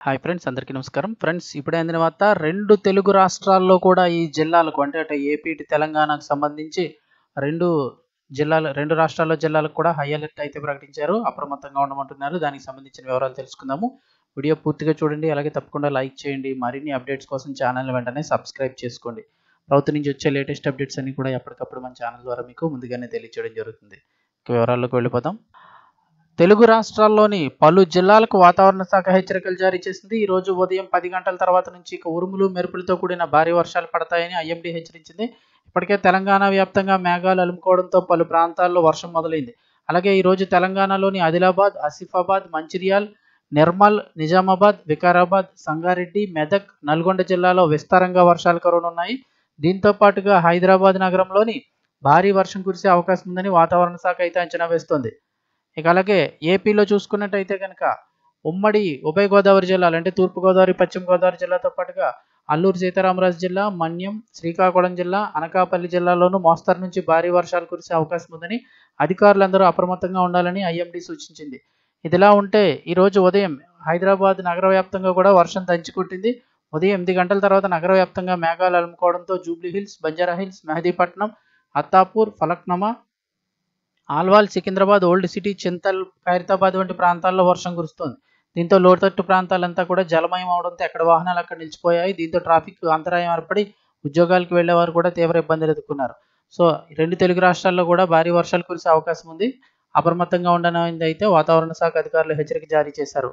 Hi friends, అందరికీ నమస్కారం. Friends, ఇప్పుడే అందిన వార్త. 2 తెలుగు రాష్ట్రాల్లో కూడా ఈ జిల్లాలకు అంటే అటు ఏపీ ఇటు తెలంగాణకు సంబంధించి 2 2 రాష్ట్రాల్లో జిల్లాలకు కూడా హై అలర్ట్ అయితే ప్రకటించారు. అప్రమత్తంగా ఉండమంటున్నారు. దానికి సంబంధించిన వివరాలు తెలుసుకుందాము. వీడియో పూర్తిగా చూడండి. అలాగే తప్పకుండా లైక్ చేయండి. మరిన్ని అప్డేట్స్ కోసం ఛానల్ని వెంటనే సబ్స్క్రైబ్ చేసుకోండి. ప్రభుత్వం నుంచి వచ్చే లేటెస్ట్ అప్డేట్స్ అన్ని కూడా ఎప్పటికప్పుడు మన ఛానల్ ద్వారా మీకు ముందుగానే తెలియజేయడం జరుగుతుంది. ఇక వివరాల్లోకి వెళ్ళిపోతాం. తెలుగు రాష్ట్రాల్లోని పలు జిల్లాలకు వాతావరణ శాఖ హెచ్చరికలు జారీ చేసింది. ఈ రోజు ఉదయం 10 గంటల తర్వాత నుంచి ఇక ఉరుములు మెరుపులతో కూడిన భారీ వర్షాలు పడతాయని ఐఎండీ హెచ్చరించింది. ఇప్పటికే తెలంగాణ వ్యాప్తంగా మేఘాలు అలుముకోవడంతో పలు ప్రాంతాల్లో వర్షం మొదలైంది. అలాగే ఈ రోజు తెలంగాణలోని ఆదిలాబాద్, ఆసిఫాబాద్, మంచిర్యాల్, నిర్మల్, నిజామాబాద్, వికారాబాద్, సంగారెడ్డి, మెదక్, నల్గొండ జిల్లాలో విస్తారంగా వర్షాలు కురవనున్నాయి. దీంతో పాటుగా హైదరాబాద్ నగరంలోని భారీ వర్షం కురిసే అవకాశం ఉందని వాతావరణ శాఖ అయితే అంచనా వేస్తోంది. ఇక అలాగే ఏపీలో చూసుకున్నట్టయితే కనుక ఉమ్మడి ఉభయ గోదావరి జిల్లాలు అంటే తూర్పుగోదావరి, పశ్చిమ గోదావరి జిల్లాతో పాటుగా అల్లూరు సీతారామరాజు జిల్లా, మన్యం, శ్రీకాకుళం జిల్లా, అనకాపల్లి జిల్లాలోనూ మోస్తరు నుంచి భారీ వర్షాలు కురిసే అవకాశం ఉందని అధికారులందరూ అప్రమత్తంగా ఉండాలని ఐఎండీ సూచించింది. ఇదిలా ఉంటే ఈరోజు ఉదయం హైదరాబాద్ నగర వ్యాప్తంగా కూడా వర్షం దంచుకొట్టింది. ఉదయం 8 గంటల తర్వాత నగర వ్యాప్తంగా మేఘాలు అలుముకోవడంతో జూబ్లీ హిల్స్, బంజారా హిల్స్, మెహదీపట్నం, అత్తాపూర్, ఫలక్నమా, ఆల్వాల్, సికింద్రాబాద్, ఓల్డ్ సిటీ, చింతల్, ఖైరతాబాద్ వంటి ప్రాంతాల్లో వర్షం కురుస్తోంది. దీంతో లోతట్టు ప్రాంతాలంతా కూడా జలమయం అవడంతో ఎక్కడ వాహనాలు అక్కడ నిలిచిపోయాయి. దీంతో ట్రాఫిక్ అంతరాయం ఏర్పడి ఉద్యోగాలకు వెళ్లేవారు కూడా తీవ్ర ఇబ్బందులు ఎదుర్కొన్నారు. సో 2 తెలుగు రాష్ట్రాల్లో కూడా భారీ వర్షాలు కురిసే అవకాశం ఉంది. అప్రమత్తంగా ఉండనని అయితే వాతావరణ శాఖ అధికారులు హెచ్చరిక జారీ చేశారు.